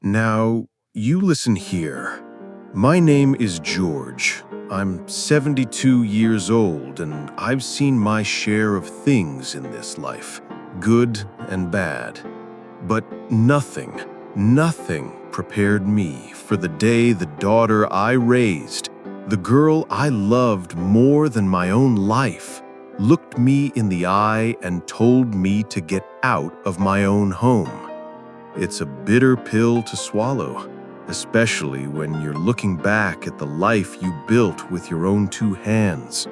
Now, you listen here. My name is George. I'm 72 years old, and I've seen my share of things in this life, good and bad. But nothing prepared me for the day the daughter I raised, the girl I loved more than my own life, looked me in the eye and told me to get out of my own home. It's a bitter pill to swallow, especially when you're looking back at the life you built with your own two hands.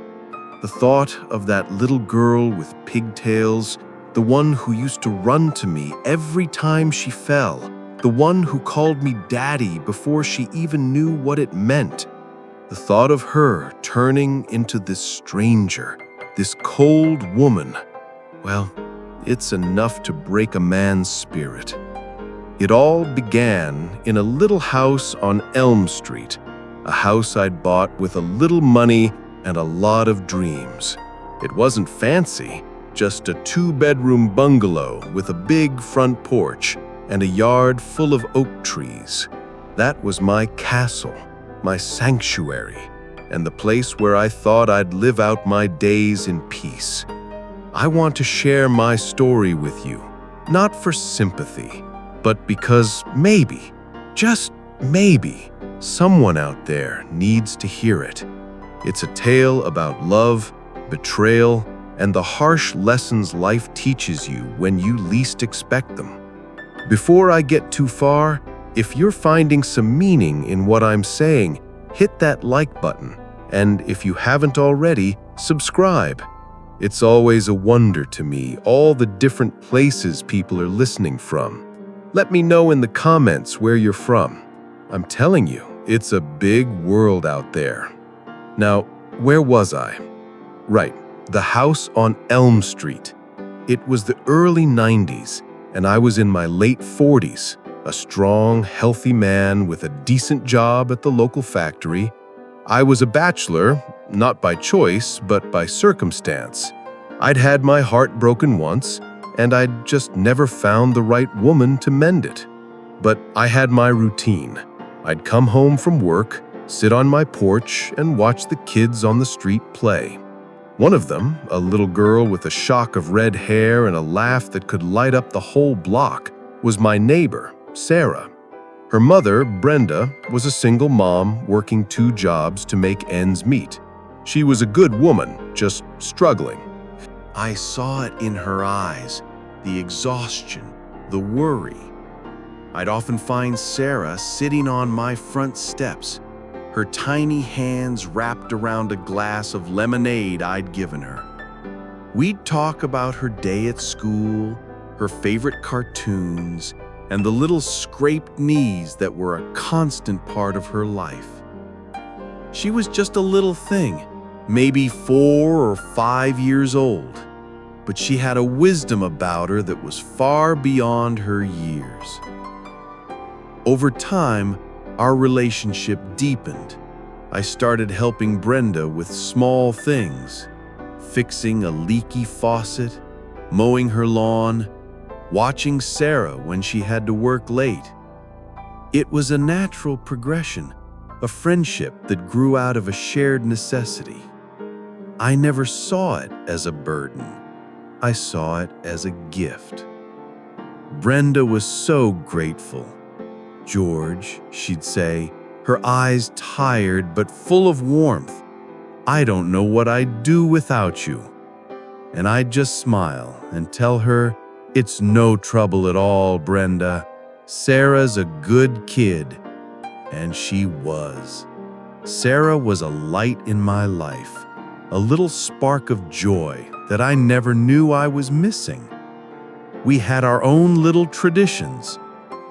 The thought of that little girl with pigtails, the one who used to run to me every time she fell, the one who called me daddy before she even knew what it meant. The thought of her turning into this stranger, this cold woman, well, it's enough to break a man's spirit. It all began in a little house on Elm Street, a house I'd bought with a little money and a lot of dreams. It wasn't fancy, just a 2-bedroom bungalow with a big front porch and a yard full of oak trees. That was my castle, my sanctuary, and the place where I thought I'd live out my days in peace. I want to share my story with you, not for sympathy, but because maybe, just maybe, someone out there needs to hear it. It's a tale about love, betrayal, and the harsh lessons life teaches you when you least expect them. Before I get too far, if you're finding some meaning in what I'm saying, hit that like button, and if you haven't already, subscribe. It's always a wonder to me, all the different places people are listening from. Let me know in the comments where you're from. I'm telling you, it's a big world out there. Now, where was I? Right, the house on Elm Street. It was the early 90s, and I was in my late 40s, a strong, healthy man with a decent job at the local factory. I was a bachelor, not by choice, but by circumstance. I'd had my heart broken once, and I'd just never found the right woman to mend it. But I had my routine. I'd come home from work, sit on my porch, and watch the kids on the street play. One of them, a little girl with a shock of red hair and a laugh that could light up the whole block, was my neighbor, Sarah. Her mother, Brenda, was a single mom working 2 jobs to make ends meet. She was a good woman, just struggling. I saw it in her eyes, the exhaustion, the worry. I'd often find Sarah sitting on my front steps, her tiny hands wrapped around a glass of lemonade I'd given her. We'd talk about her day at school, her favorite cartoons, and the little scraped knees that were a constant part of her life. She was just a little thing, maybe 4 or 5 years old, but she had a wisdom about her that was far beyond her years. Over time, our relationship deepened. I started helping Brenda with small things, fixing a leaky faucet, mowing her lawn, watching Sarah when she had to work late. It was a natural progression, a friendship that grew out of a shared necessity. I never saw it as a burden. I saw it as a gift. Brenda was so grateful. "George," she'd say, her eyes tired but full of warmth, "I don't know what I'd do without you." And I'd just smile and tell her, "It's no trouble at all, Brenda. Sarah's a good kid." And she was. Sarah was a light in my life, a little spark of joy that I never knew I was missing. We had our own little traditions.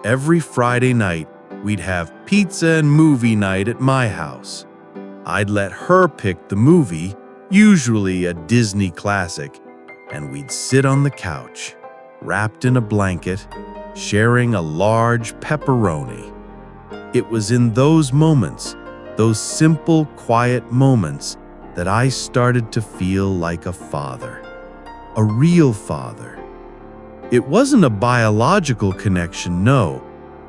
Every Friday night, we'd have pizza and movie night at my house. I'd let her pick the movie, usually a Disney classic, and we'd sit on the couch, wrapped in a blanket, sharing a large pepperoni. It was in those moments, those simple, quiet moments, that I started to feel like a father, a real father. It wasn't a biological connection, no,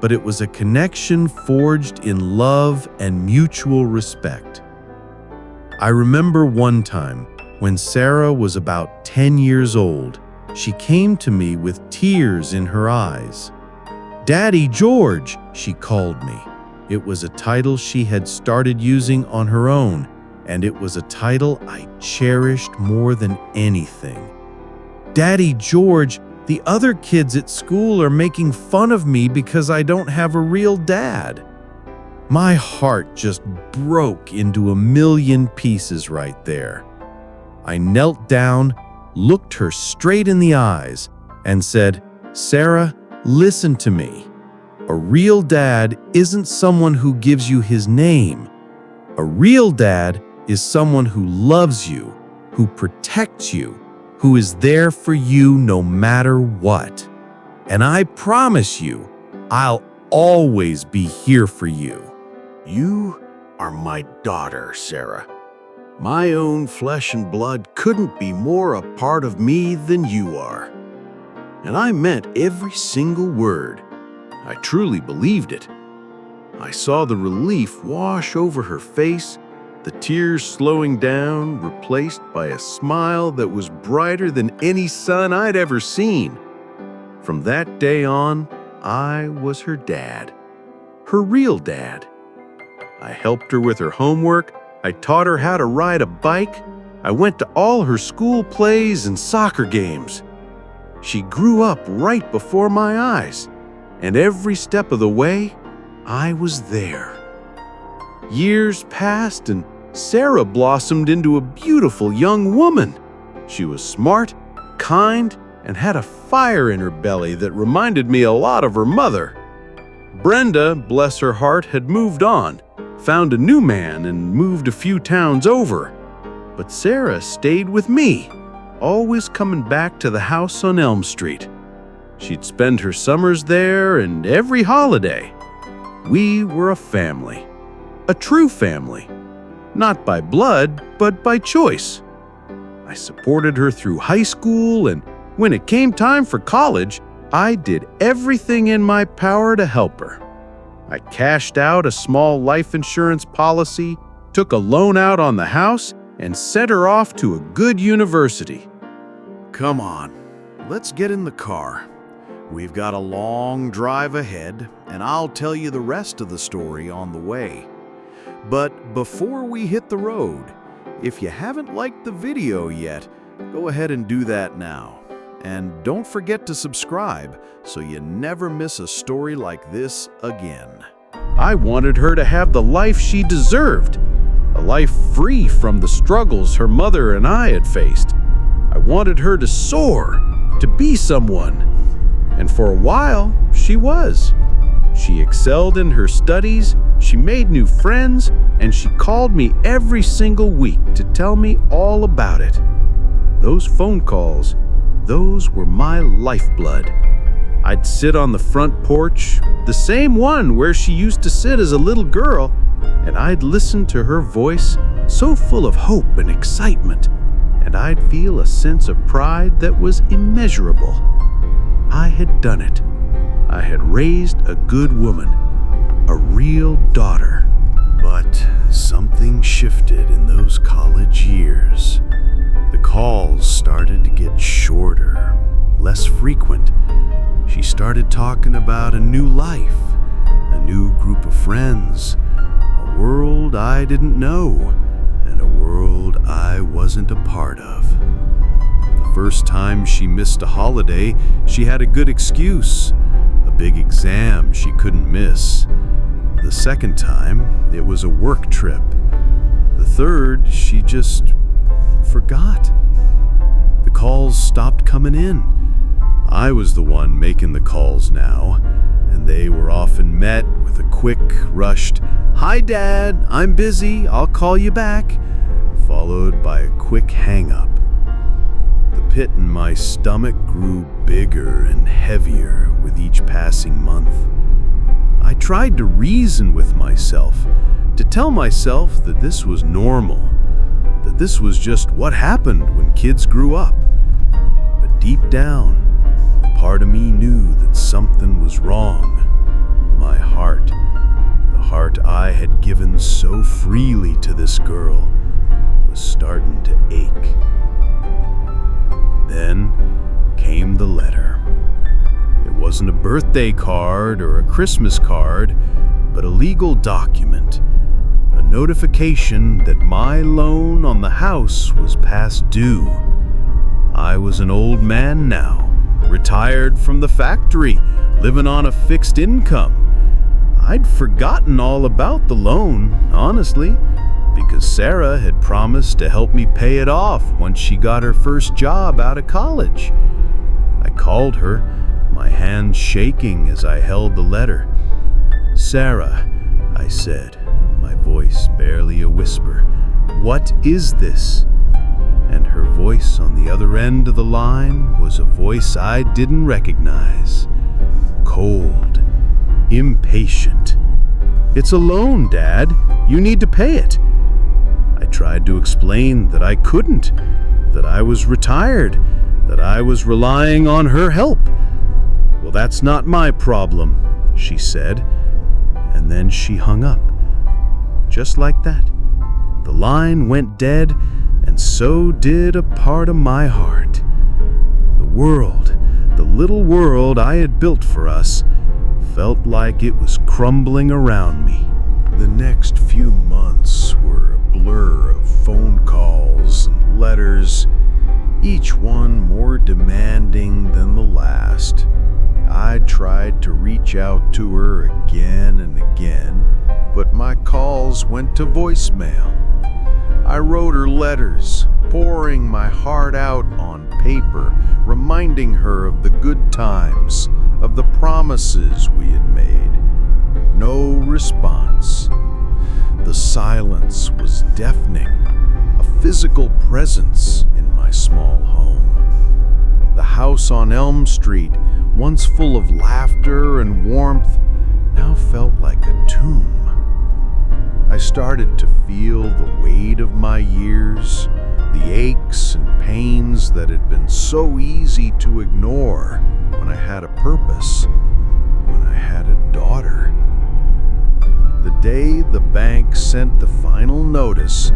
but it was a connection forged in love and mutual respect. I remember one time when Sarah was about 10 years old, she came to me with tears in her eyes. "Daddy George," she called me. It was a title she had started using on her own, and it was a title I cherished more than anything. "Daddy George, the other kids at school are making fun of me because I don't have a real dad." My heart just broke into a million pieces right there. I knelt down, looked her straight in the eyes, and said, "Sarah, listen to me. A real dad isn't someone who gives you his name. A real dad is someone who loves you, who protects you, who is there for you no matter what. And I promise you, I'll always be here for you." You are my daughter, Sarah. My own flesh and blood couldn't be more a part of me than you are. And I meant every single word. I truly believed it. I saw the relief wash over her face, the tears slowing down, replaced by a smile that was brighter than any sun I'd ever seen. From that day on, I was her dad, her real dad. I helped her with her homework, I taught her how to ride a bike, I went to all her school plays and soccer games. She grew up right before my eyes, and every step of the way, I was there. Years passed and Sarah blossomed into a beautiful young woman. She was smart, kind, and had a fire in her belly that reminded me a lot of her mother. Brenda, bless her heart, had moved on, found a new man, and moved a few towns over. But Sarah stayed with me, always coming back to the house on Elm Street. She'd spend her summers there and every holiday. We were a family, a true family, not by blood, but by choice. I supported her through high school, and when it came time for college, I did everything in my power to help her. I cashed out a small life insurance policy, took a loan out on the house, and sent her off to a good university. Come on, let's get in the car. We've got a long drive ahead, and I'll tell you the rest of the story on the way. But before we hit the road, if you haven't liked the video yet, go ahead and do that now. And don't forget to subscribe so you never miss a story like this again. I wanted her to have the life she deserved, a life free from the struggles her mother and I had faced. I wanted her to soar, to be someone. And for a while, she was. She excelled in her studies, she made new friends, and she called me every single week to tell me all about it. Those phone calls, those were my lifeblood. I'd sit on the front porch, the same one where she used to sit as a little girl, and I'd listen to her voice so full of hope and excitement, and I'd feel a sense of pride that was immeasurable. I had done it. I had raised a good woman, a real daughter. But something shifted in those college years. The calls started to get shorter, less frequent. She started talking about a new life, a new group of friends, a world I didn't know, and a world I wasn't a part of. The first time she missed a holiday, she had a good excuse, a big exam she couldn't miss. The second time, it was a work trip. The third, she just forgot. The calls stopped coming in. I was the one making the calls now, and they were often met with a quick, rushed, "Hi, Dad, I'm busy, I'll call you back," followed by a quick hang-up. The pit in my stomach grew bigger and heavier with each passing month. I tried to reason with myself, to tell myself that this was normal, that this was just what happened when kids grew up. But deep down, part of me knew that something was wrong. so freely to this girl was starting to ache. Then came the letter. It wasn't a birthday card or a Christmas card, but a legal document, a notification that my loan on the house was past due. I was an old man now, retired from the factory, living on a fixed income. I'd forgotten all about the loan, honestly, because Sarah had promised to help me pay it off once she got her first job out of college. I called her, my hands shaking as I held the letter. "Sarah," I said, my voice barely a whisper, "what is this?" And her voice on the other end of the line was a voice I didn't recognize. Cold, impatient. "It's a loan, Dad. You need to pay it." I tried to explain that I couldn't, that I was retired, that I was relying on her help. "Well, that's not my problem," she said, and then she hung up. Just like that. The line went dead, and so did a part of my heart. The world, the little world I had built for us, felt like it was crumbling around me. The next few months were a blur of phone calls and letters, each one more demanding than the last. I tried to reach out to her again and again, but my calls went to voicemail. I wrote her letters, pouring my heart out on paper, reminding her of the good times, of the promises we had made. No response. The silence was deafening, a physical presence in my small home. The house on Elm Street, once full of laughter and warmth, now felt like a tomb. I started to feel the weight of my years, the aches and pains that had been so easy to ignore when I had a purpose, when I had a daughter. The day the bank sent the final notice,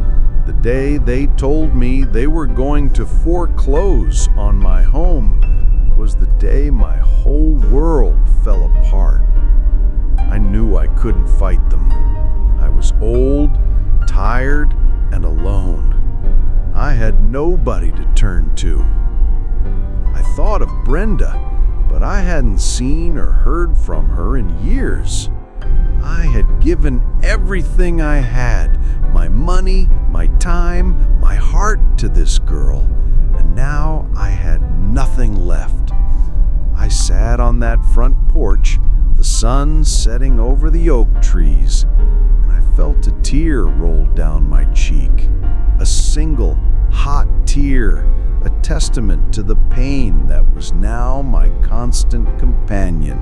the day they told me they were going to foreclose on my home, was the day my whole world fell apart. I knew I couldn't fight them. I was old, tired, and alone. I had nobody to turn to. I thought of Brenda, but I hadn't seen or heard from her in years. I had given everything I had, my money, my time, my heart to this girl, and now I had nothing left. I sat on that front porch, the sun setting over the oak trees, and I felt a tear roll down my cheek. A single, hot tear, a testament to the pain that was now my constant companion.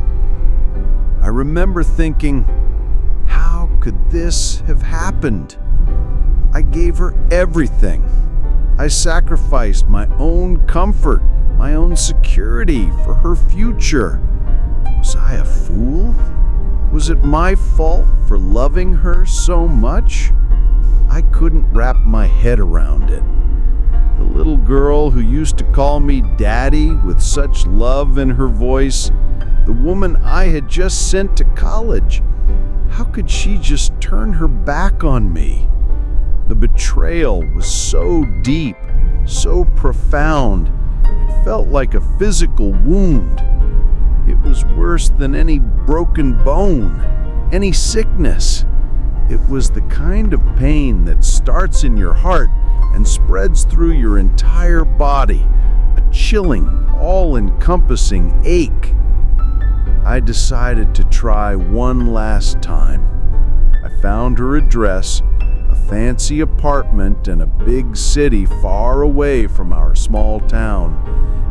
I remember thinking, how could this have happened? I gave her everything. I sacrificed my own comfort, my own security for her future. Was I a fool? Was it my fault for loving her so much? I couldn't wrap my head around it. The little girl who used to call me Daddy with such love in her voice, the woman I had just sent to college, how could she just turn her back on me? The betrayal was so deep, so profound, it felt like a physical wound. It was worse than any broken bone, any sickness. It was the kind of pain that starts in your heart and spreads through your entire body, a chilling, all-encompassing ache. I decided to try one last time. I found her address, a fancy apartment in a big city far away from our small town,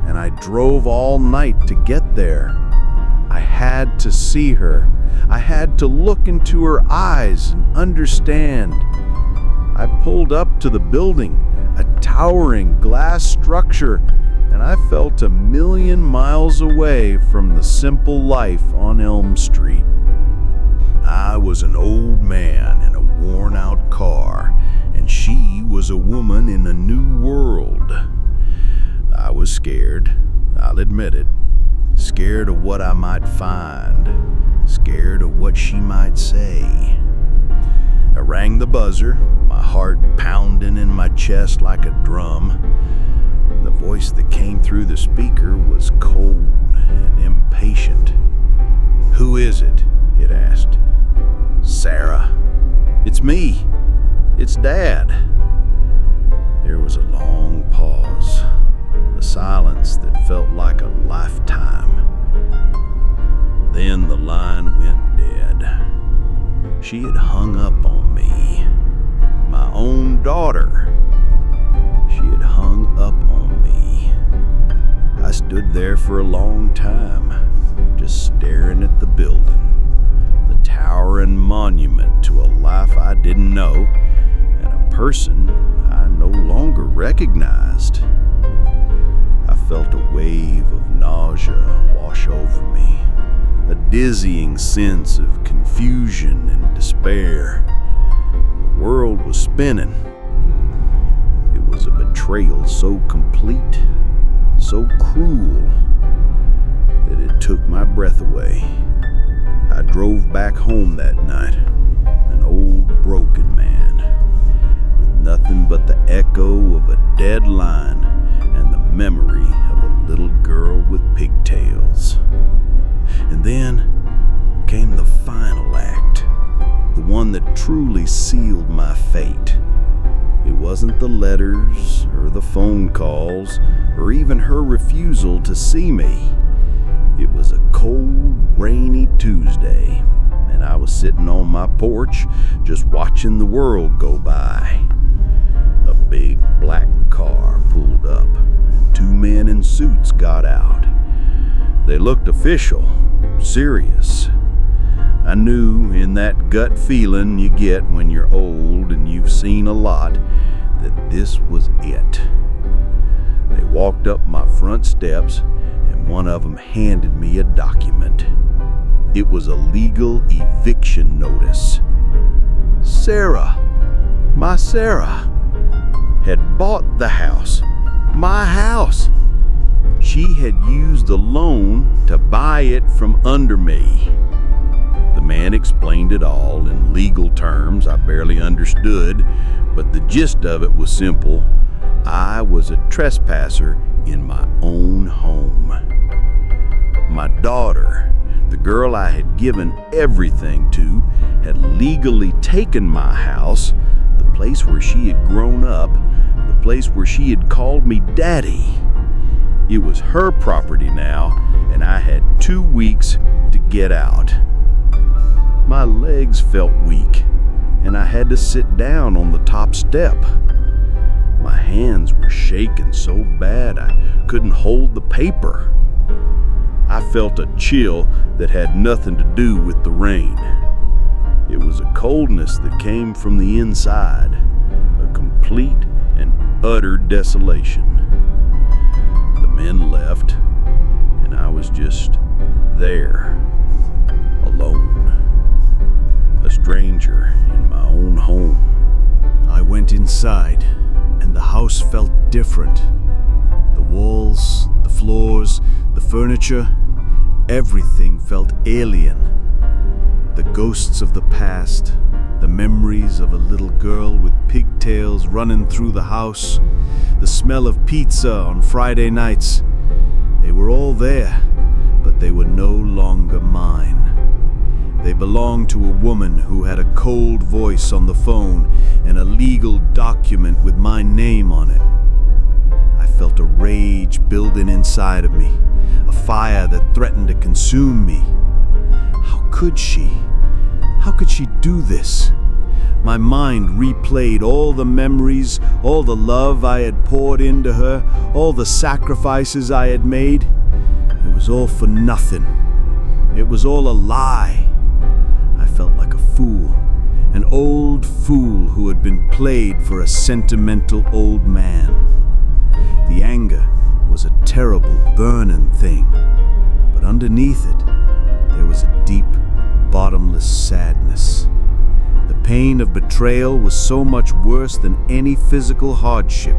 and I drove all night to get there. I had to see her. I had to look into her eyes and understand. I pulled up to the building, a towering glass structure, and I felt 1,000,000 miles away from the simple life on Elm Street. I was an old man in a worn-out car, and she was a woman in a new world. I was scared, I'll admit it. Scared of what I might find, scared of what she might say. I rang the buzzer, my heart pounding in my chest like a drum. The voice that came through the speaker was cold and impatient. "Who is it?" it asked. "Sarah. It's me. It's Dad." There was a long pause, a silence that felt like a lifetime. Then the line went dead. She had hung up on me. My own daughter. She had hung up on me. I stood there for a long time, just staring at the building, the towering monument to a life I didn't know and a person I no longer recognized. I felt a wave of nausea wash over me, a dizzying sense of confusion and despair. The world was spinning. It was a betrayal so complete, so cruel, that it took my breath away. I drove back home that night, an old broken man, with nothing but the echo of a dead line and the memory of a little girl with pigtails. And then came the final act, the one that truly sealed my fate. It wasn't the letters or the phone calls or even her refusal to see me. It was a cold, rainy Tuesday, and I was sitting on my porch just watching the world go by. A big black car pulled up, and two men in suits got out. They looked official, serious. I knew in that gut feeling you get when you're old and you've seen a lot that this was it. They walked up my front steps, and one of them handed me a document. It was a legal eviction notice. Sarah, my Sarah, had bought the house, my house. She had used the loan to buy it from under me. The man explained it all in legal terms I barely understood, but the gist of it was simple. I was a trespasser in my own home. My daughter, the girl I had given everything to, had legally taken my house, the place where she had grown up, the place where she had called me daddy. It was her property now, and I had 2 weeks to get out. My legs felt weak, and I had to sit down on the top step. My hands were shaking so bad I couldn't hold the paper. I felt a chill that had nothing to do with the rain. It was a coldness that came from the inside, a complete and utter desolation. The men left, and I was just there, alone. A stranger in my own home. I went inside, and the house felt different. The walls, the floors, the furniture, everything felt alien. The ghosts of the past, the memories of a little girl with pigtails running through the house, the smell of pizza on Friday nights, they were all there, but they were no longer mine. They belonged to a woman who had a cold voice on the phone and a legal document with my name on it. I felt a rage building inside of me, a fire that threatened to consume me. How could she? How could she do this? My mind replayed all the memories, all the love I had poured into her, all the sacrifices I had made. It was all for nothing. It was all a lie. I felt like a fool, an old fool who had been played for a sentimental old man. The anger was a terrible, burning thing, but underneath it, there was a deep, bottomless sadness. The pain of betrayal was so much worse than any physical hardship.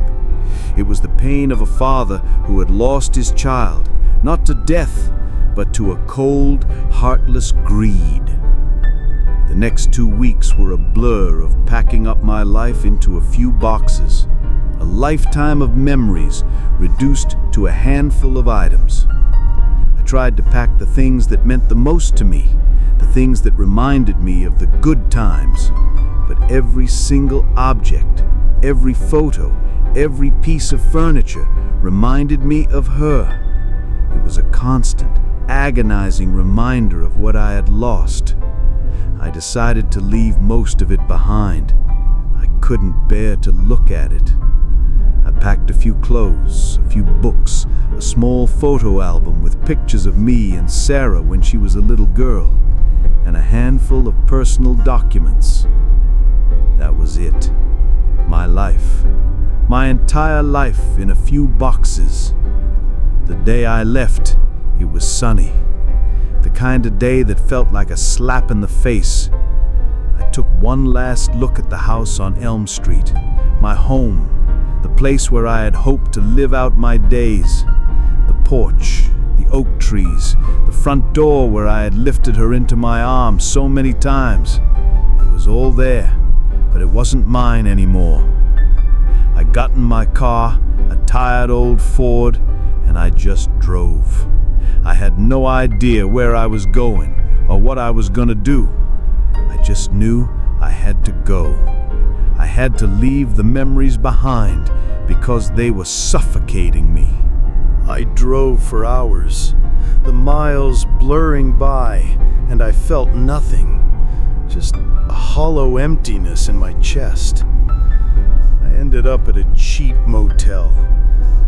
It was the pain of a father who had lost his child, not to death, but to a cold, heartless greed. The next 2 weeks were a blur of packing up my life into a few boxes, a lifetime of memories reduced to a handful of items. I tried to pack the things that meant the most to me, the things that reminded me of the good times, but every single object, every photo, every piece of furniture reminded me of her. It was a constant, agonizing reminder of what I had lost. I decided to leave most of it behind. I couldn't bear to look at it. I packed a few clothes, a few books, a small photo album with pictures of me and Sarah when she was a little girl, and a handful of personal documents. That was it. My life. My entire life in a few boxes. The day I left, it was sunny. The kind of day that felt like a slap in the face. I took one last look at the house on Elm Street, my home, the place where I had hoped to live out my days. The porch, the oak trees, the front door where I had lifted her into my arms so many times. It was all there, but it wasn't mine anymore. I got in my car, a tired old Ford, and I just drove. I had no idea where I was going or what I was gonna do. I just knew I had to go. I had to leave the memories behind because they were suffocating me. I drove for hours, the miles blurring by, and I felt nothing, just a hollow emptiness in my chest. I ended up at a cheap motel,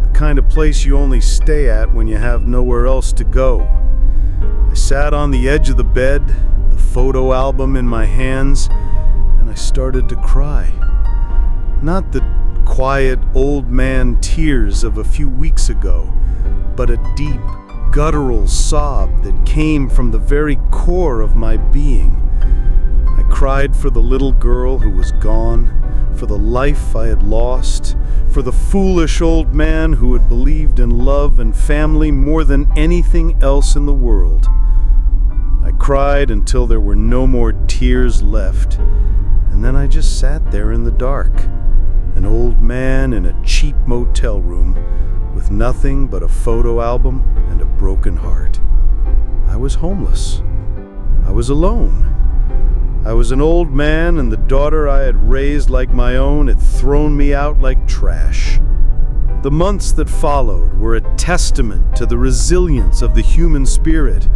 the kind of place you only stay at when you have nowhere else to go. I sat on the edge of the bed, the photo album in my hands, and I started to cry. Not the quiet old man tears of a few weeks ago, but a deep, guttural sob that came from the very core of my being. I cried for the little girl who was gone, for the life I had lost, for the foolish old man who had believed in love and family more than anything else in the world. I cried until there were no more tears left, and then I just sat there in the dark, an old man in a cheap motel room with nothing but a photo album and a broken heart. I was homeless. I was alone. I was an old man, and the daughter I had raised like my own had thrown me out like trash. The months that followed were a testament to the resilience of the human spirit,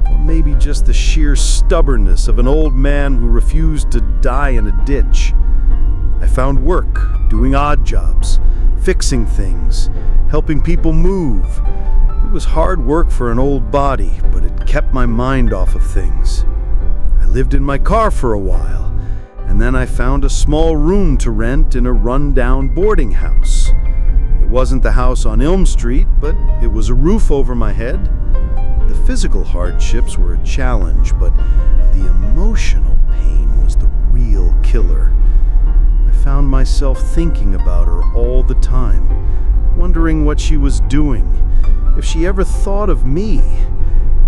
or maybe just the sheer stubbornness of an old man who refused to die in a ditch. I found work, doing odd jobs, fixing things, helping people move. It was hard work for an old body, but it kept my mind off of things. I lived in my car for a while, and then I found a small room to rent in a run-down boarding house. It wasn't the house on Elm Street, but it was a roof over my head. The physical hardships were a challenge, but the emotional pain was the real killer. I found myself thinking about her all the time, wondering what she was doing, if she ever thought of me,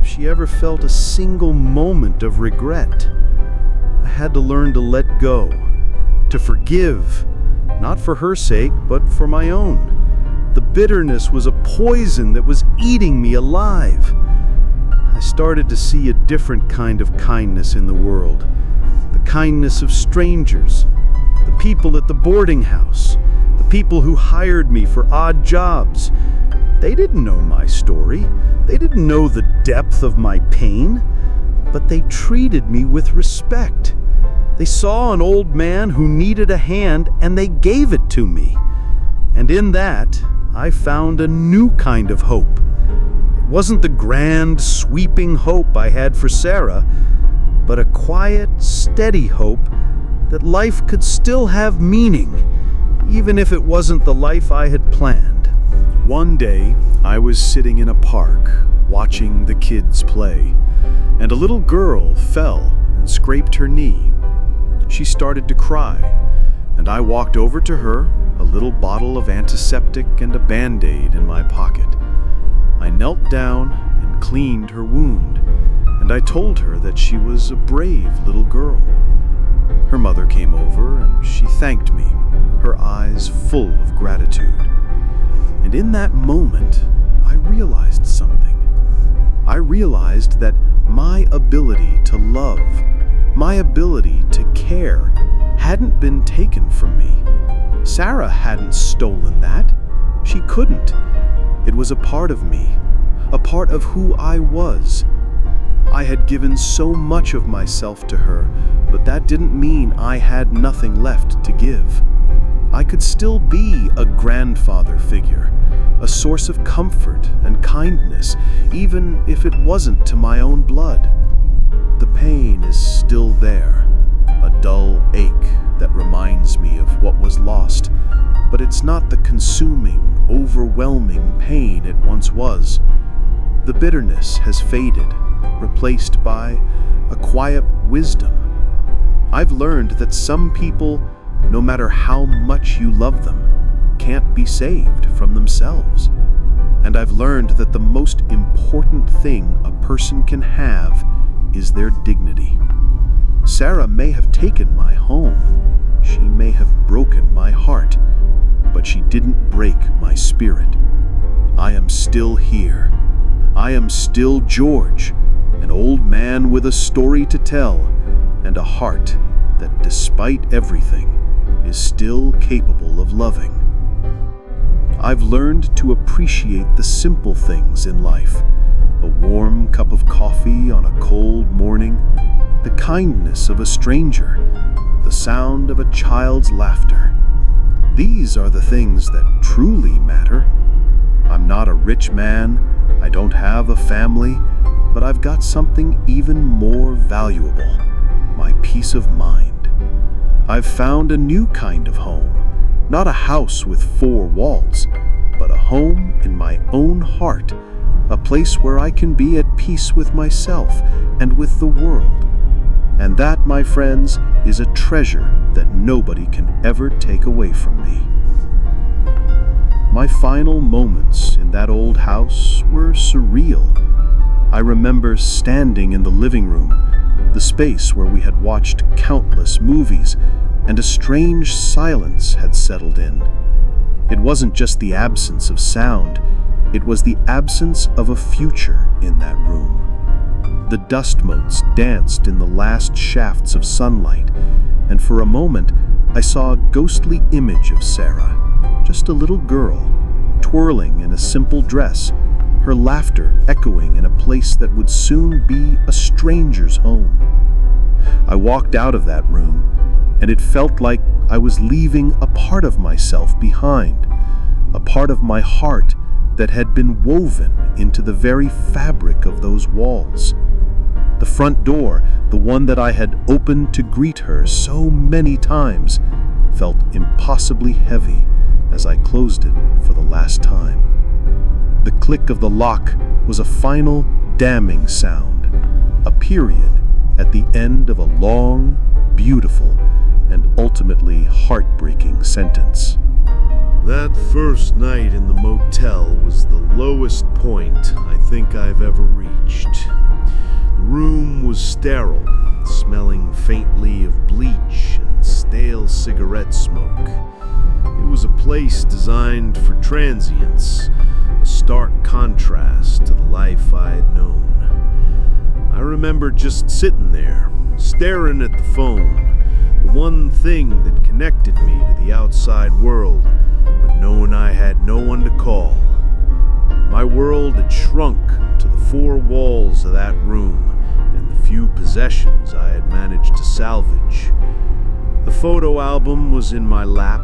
if she ever felt a single moment of regret. I had to learn to let go, to forgive, not for her sake, but for my own. The bitterness was a poison that was eating me alive. I started to see a different kind of kindness in the world, the kindness of strangers, the people at the boarding house, the people who hired me for odd jobs. They didn't know my story. They didn't know the depth of my pain, but they treated me with respect. They saw an old man who needed a hand, and they gave it to me. And in that, I found a new kind of hope. It wasn't the grand, sweeping hope I had for Sarah, but a quiet, steady hope that life could still have meaning, even if it wasn't the life I had planned. One day, I was sitting in a park, watching the kids play, and a little girl fell and scraped her knee. She started to cry, and I walked over to her, a little bottle of antiseptic and a Band-Aid in my pocket. I knelt down and cleaned her wound, and I told her that she was a brave little girl. Her mother came over and she thanked me, her eyes full of gratitude. And in that moment, I realized something. I realized that my ability to love, my ability to care, hadn't been taken from me. Sarah hadn't stolen that. She couldn't. It was a part of me, a part of who I was. I had given so much of myself to her, but that didn't mean I had nothing left to give. I could still be a grandfather figure, a source of comfort and kindness, even if it wasn't to my own blood. The pain is still there, a dull ache that reminds me of what was lost, but it's not the consuming, overwhelming pain it once was. The bitterness has faded, replaced by a quiet wisdom. I've learned that some people, no matter how much you love them, can't be saved from themselves. And I've learned that the most important thing a person can have is their dignity. Sarah may have taken my home. She may have broken my heart, but she didn't break my spirit. I am still here. I am still George, an old man with a story to tell and a heart that, despite everything, is still capable of loving. I've learned to appreciate the simple things in life: a warm cup of coffee on a cold morning, the kindness of a stranger, the sound of a child's laughter. These are the things that truly matter. I'm not a rich man, I don't have a family, but I've got something even more valuable: my peace of mind. I've found a new kind of home, not a house with 4 walls, but a home in my own heart, a place where I can be at peace with myself and with the world. And that, my friends, is a treasure that nobody can ever take away from me. My final moments in that old house were surreal. I remember standing in the living room, the space where we had watched countless movies, and a strange silence had settled in. It wasn't just the absence of sound, it was the absence of a future in that room. The dust motes danced in the last shafts of sunlight, and for a moment I saw a ghostly image of Sarah, just a little girl, twirling in a simple dress, her laughter echoing in a place that would soon be a stranger's home. I walked out of that room, and it felt like I was leaving a part of myself behind, a part of my heart that had been woven into the very fabric of those walls. The front door, the one that I had opened to greet her so many times, felt impossibly heavy as I closed it for the last time. The click of the lock was a final, damning sound, a period at the end of a long, beautiful, and ultimately heartbreaking sentence. That first night in the motel was the lowest point I think I've ever reached. The room was sterile, smelling faintly of bleach and stale cigarette smoke. It was a place designed for transients, a stark contrast to the life I had known. I remember just sitting there, staring at the phone, the one thing that connected me to the outside world, but knowing I had no one to call. My world had shrunk to the 4 walls of that room and the few possessions I had managed to salvage. The photo album was in my lap,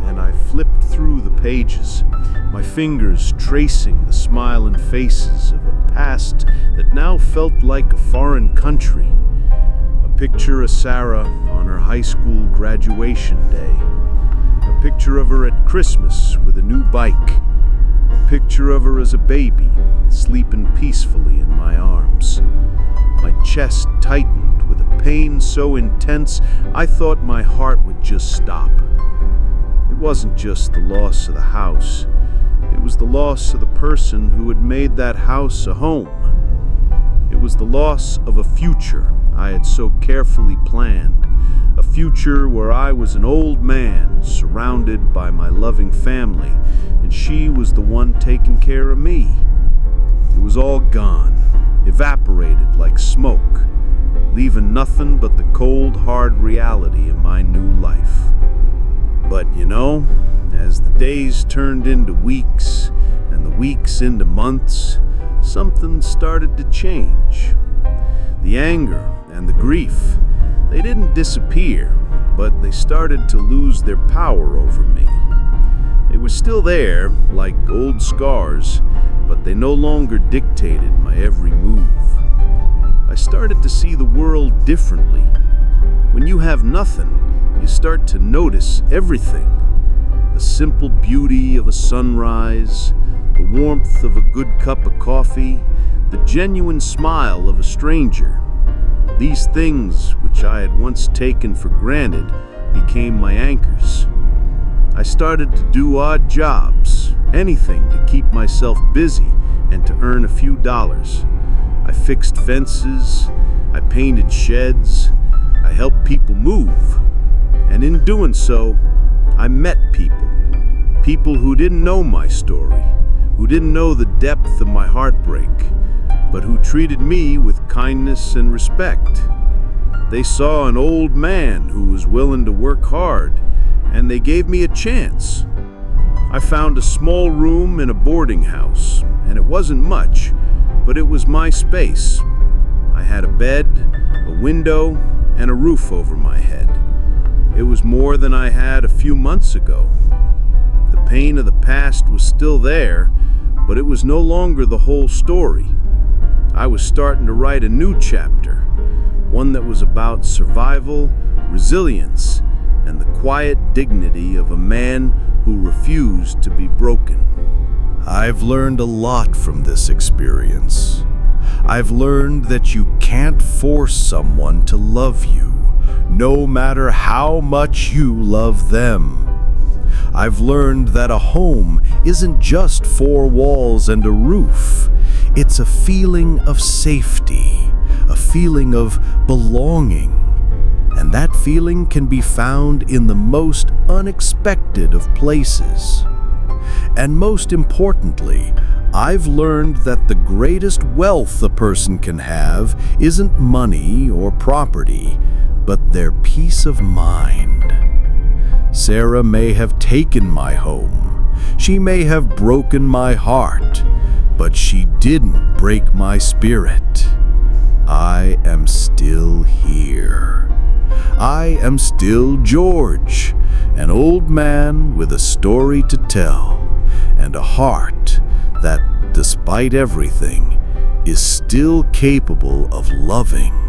and I flipped through the pages, my fingers tracing the smiling faces of a past that now felt like a foreign country. A picture of Sarah on her high school graduation day. A picture of her at Christmas with a new bike. Picture of her as a baby, sleeping peacefully in my arms. My chest tightened with a pain so intense I thought my heart would just stop. It wasn't just the loss of the house. It was the loss of the person who had made that house a home. It was the loss of a future I had so carefully planned, a future where I was an old man surrounded by my loving family, and she was the one taking care of me. It was all gone, evaporated like smoke, leaving nothing but the cold, hard reality of my new life. But as the days turned into weeks and the weeks into months, something started to change. The anger and the grief, they didn't disappear, but they started to lose their power over me. They were still there, like old scars, but they no longer dictated my every move. I started to see the world differently. When you have nothing, you start to notice everything. The simple beauty of a sunrise, the warmth of a good cup of coffee, the genuine smile of a stranger. These things, which I had once taken for granted, became my anchors. I started to do odd jobs, anything to keep myself busy and to earn a few dollars. I fixed fences, I painted sheds, I helped people move. And in doing so, I met people. People who didn't know my story, who didn't know the depth of my heartbreak, but who treated me with kindness and respect. They saw an old man who was willing to work hard, and they gave me a chance. I found a small room in a boarding house, and it wasn't much, but it was my space. I had a bed, a window, and a roof over my head. It was more than I had a few months ago. The pain of the past was still there, but it was no longer the whole story. I was starting to write a new chapter, one that was about survival, resilience, and the quiet dignity of a man who refused to be broken. I've learned a lot from this experience. I've learned that you can't force someone to love you, no matter how much you love them. I've learned that a home isn't just four walls and a roof. It's a feeling of safety, a feeling of belonging. And that feeling can be found in the most unexpected of places. And most importantly, I've learned that the greatest wealth a person can have isn't money or property, but their peace of mind. Sarah may have taken my home. She may have broken my heart, but she didn't break my spirit. I am still here. I am still George, an old man with a story to tell, and a heart that, despite everything, is still capable of loving.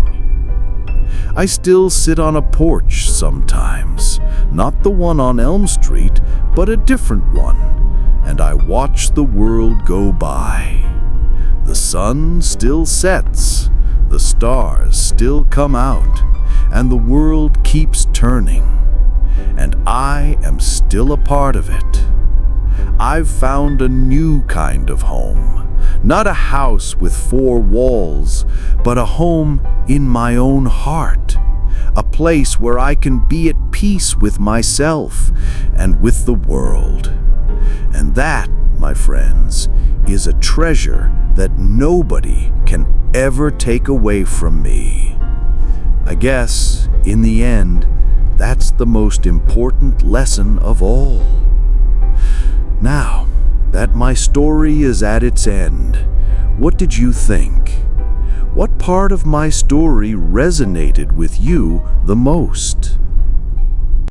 I still sit on a porch sometimes, not the one on Elm Street, but a different one, and I watch the world go by. The sun still sets, the stars still come out, and the world keeps turning, and I am still a part of it. I've found a new kind of home. Not a house with four walls, but a home in my own heart. A place where I can be at peace with myself and with the world. And that, my friends, is a treasure that nobody can ever take away from me. I guess, in the end, that's the most important lesson of all. Now, that my story is at its end, what did you think? What part of my story resonated with you the most?